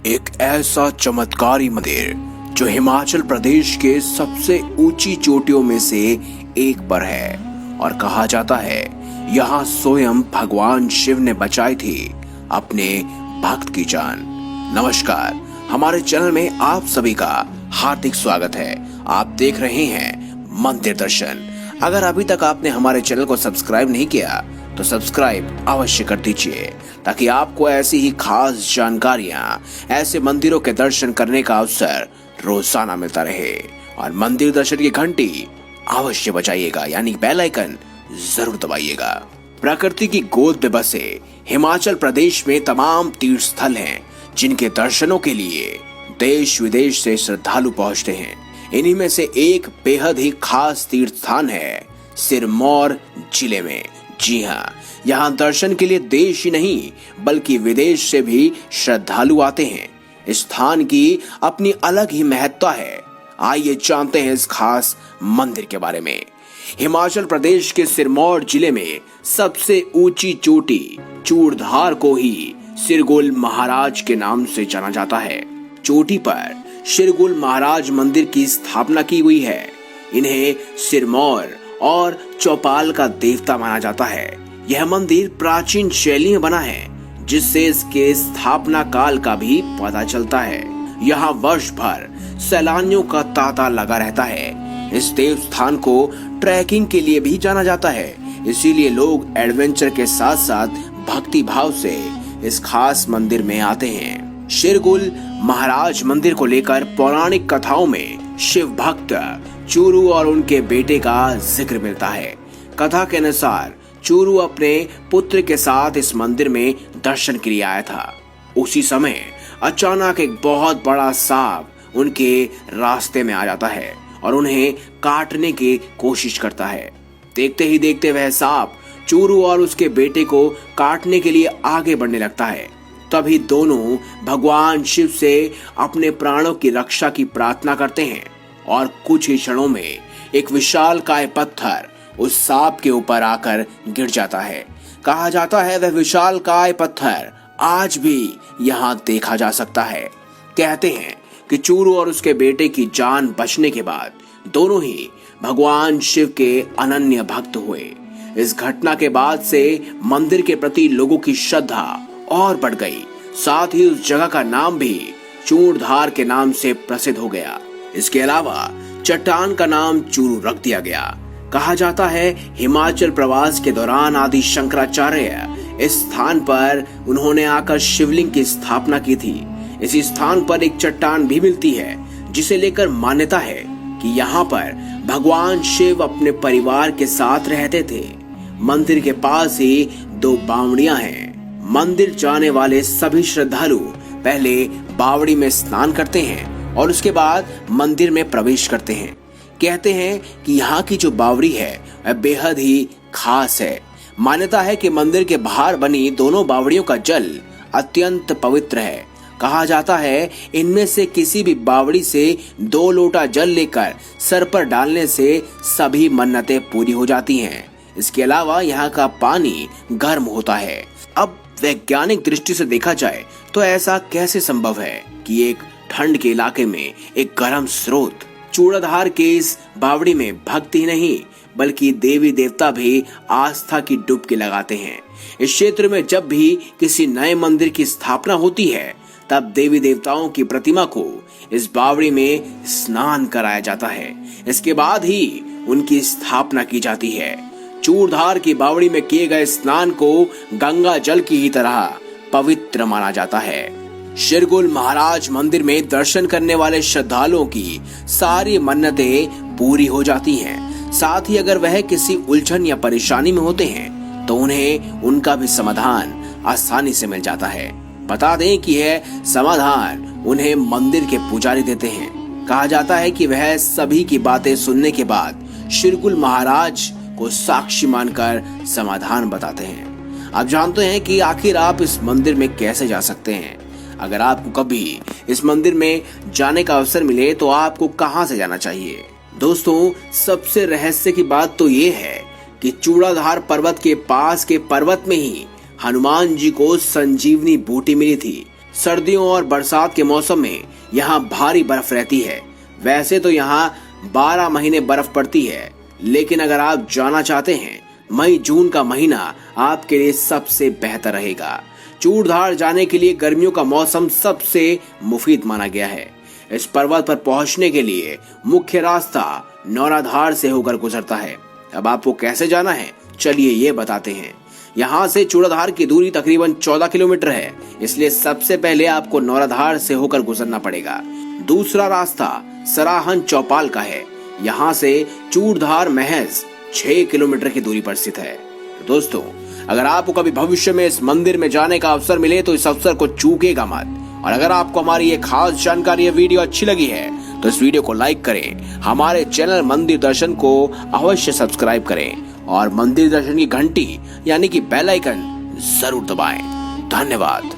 एक ऐसा चमत्कारी मंदिर जो हिमाचल प्रदेश के सबसे ऊंची चोटियों में से एक पर है और कहा जाता है यहाँ स्वयं भगवान शिव ने बचाई थी अपने भक्त की जान। नमस्कार, हमारे चैनल में आप सभी का हार्दिक स्वागत है। आप देख रहे हैं मंदिर दर्शन। अगर अभी तक आपने हमारे चैनल को सब्सक्राइब नहीं किया तो सब्सक्राइब अवश्य कर दीजिए ताकि आपको ऐसी ही खास जानकारियां, ऐसे मंदिरों के दर्शन करने का अवसर रोजाना मिलता रहे। और मंदिर दर्शन की घंटी अवश्य बजाइएगा, यानी बेल आइकन जरूर दबाइएगा। प्रकृति की गोद में बसे हिमाचल प्रदेश में तमाम तीर्थ स्थल हैं जिनके दर्शनों के लिए देश विदेश से श्रद्धालु पहुंचते हैं। इन्हीं में से एक बेहद ही खास तीर्थ स्थान है सिरमौर जिले में। जी हाँ, यहाँ दर्शन के लिए देश ही नहीं बल्कि विदेश से भी श्रद्धालु आते हैं। इस स्थान की अपनी अलग ही महत्ता है। आइए जानते हैं इस खास मंदिर के बारे में। हिमाचल प्रदेश के सिरमौर जिले में सबसे ऊंची चोटी चूड़धार को ही सिरगुल महाराज के नाम से जाना जाता है। चोटी पर सिरगुल महाराज मंदिर की स्थापना की हुई है। इन्हें सिरमौर और चौपाल का देवता माना जाता है। यह मंदिर प्राचीन शैली में बना है जिससे इसके स्थापना काल का भी पता चलता है। यहाँ वर्ष भर सैलानियों का तांता लगा रहता है। इस देव स्थान को ट्रैकिंग के लिए भी जाना जाता है, इसीलिए लोग एडवेंचर के साथ साथ भक्ति भाव से इस खास मंदिर में आते हैं। सिरगुल महाराज मंदिर को लेकर पौराणिक कथाओं में शिव भक्त चूरू और उनके बेटे का जिक्र मिलता है। कथा के अनुसार चूरू अपने पुत्र के साथ इस मंदिर में दर्शन के लिए आया था। उसी समय अचानक एक बहुत बड़ा सांप उनके रास्ते में आ जाता है और उन्हें काटने की कोशिश करता है। देखते ही देखते वह सांप चूरू और उसके बेटे को काटने के लिए आगे बढ़ने लगता है। तभी दोनों भगवान शिव से अपने प्राणों की रक्षा की प्रार्थना करते हैं और कुछ ही क्षणों में एक विशालकाय पत्थर उस सांप के ऊपर आकर गिर जाता है। कहा जाता है वह विशालकाय पत्थर आज भी यहाँ देखा जा सकता है। कहते हैं कि चूरू और उसके बेटे की जान बचने के बाद दोनों ही भगवान शिव के अनन्य भक्त हुए। इस घटना के बाद से मंदिर के प्रति लोगों की श्रद्धा और बढ़ गई। साथ ही उस जगह का नाम भी चूड़धार के नाम से प्रसिद्ध हो गया। इसके अलावा चट्टान का नाम चूरू रख दिया गया। कहा जाता है हिमाचल प्रवास के दौरान आदि शंकराचार्य इस स्थान पर उन्होंने आकर शिवलिंग की स्थापना की थी। इसी स्थान पर एक चट्टान भी मिलती है जिसे लेकर मान्यता है कि यहाँ पर भगवान शिव अपने परिवार के साथ रहते थे। मंदिर के पास ही दो बावड़ियां हैं। मंदिर जाने वाले सभी श्रद्धालु पहले बावड़ी में स्नान करते हैं और उसके बाद मंदिर में प्रवेश करते हैं। कहते हैं कि यहाँ की जो बावड़ी है वह बेहद ही खास है। मान्यता है कि मंदिर के बाहर बनी दोनों बावड़ियों का जल अत्यंत पवित्र है। कहा जाता है इनमें से किसी भी बावड़ी से 2 लोटा जल लेकर सर पर डालने से सभी मन्नतें पूरी हो जाती हैं। इसके अलावा यहाँ का पानी गर्म होता है। अब वैज्ञानिक दृष्टि से देखा जाए तो ऐसा कैसे संभव है कि एक ठंड के इलाके में एक गर्म स्रोत चूड़धार के इस बावड़ी में भक्ति ही नहीं बल्कि देवी देवता भी आस्था की डुबकी लगाते हैं। इस क्षेत्र में जब भी किसी नए मंदिर की स्थापना होती है तब देवी देवताओं की प्रतिमा को इस बावड़ी में स्नान कराया जाता है। इसके बाद ही उनकी स्थापना की जाती है। चूड़धार की बावड़ी में किए गए स्नान को गंगा जल की ही तरह पवित्र माना जाता है। सिरगुल महाराज मंदिर में दर्शन करने वाले श्रद्धालुओं की सारी मन्नतें पूरी हो जाती हैं। साथ ही अगर वह किसी उलझन या परेशानी में होते हैं तो उन्हें उनका भी समाधान आसानी से मिल जाता है। बता दें कि यह समाधान उन्हें मंदिर के पुजारी देते हैं। कहा जाता है कि वह सभी की बातें सुनने के बाद सिरगुल महाराज को साक्षी मानकर समाधान बताते हैं। आप जानते हैं कि आखिर आप इस मंदिर में कैसे जा सकते हैं। अगर आपको कभी इस मंदिर में जाने का अवसर मिले तो आपको कहां से जाना चाहिए। दोस्तों, सबसे रहस्य की बात तो ये है कि चूड़ाधार पर्वत के पास के पर्वत में ही हनुमान जी को संजीवनी बूटी मिली थी। सर्दियों और बरसात के मौसम में यहाँ भारी बर्फ रहती है। वैसे तो यहाँ 12 महीने बर्फ पड़ती है, लेकिन अगर आप जाना चाहते हैं मई जून का महीना आपके लिए सबसे बेहतर रहेगा। चूड़धार जाने के लिए गर्मियों का मौसम सबसे मुफीद माना गया है। इस पर्वत पर पहुंचने के लिए मुख्य रास्ता नौराधार से होकर गुजरता है। अब आपको कैसे जाना है, चलिए ये बताते हैं। यहाँ से चूड़ाधार की दूरी तकरीबन 14 किलोमीटर है, इसलिए सबसे पहले आपको नौराधार से होकर गुजरना पड़ेगा। दूसरा रास्ता सराहन चौपाल का है। यहाँ से चूड़धार महज 6 किलोमीटर की दूरी पर स्थित है। तो दोस्तों, अगर आपको कभी भविष्य में इस मंदिर में जाने का अवसर मिले तो इस अवसर को चूकेगा मत। और अगर आपको हमारी ये खास जानकारी या वीडियो अच्छी लगी है तो इस वीडियो को लाइक करें, हमारे चैनल मंदिर दर्शन को अवश्य सब्सक्राइब करें और मंदिर दर्शन की घंटी यानी कि बेल आइकन जरूर दबाएं। धन्यवाद।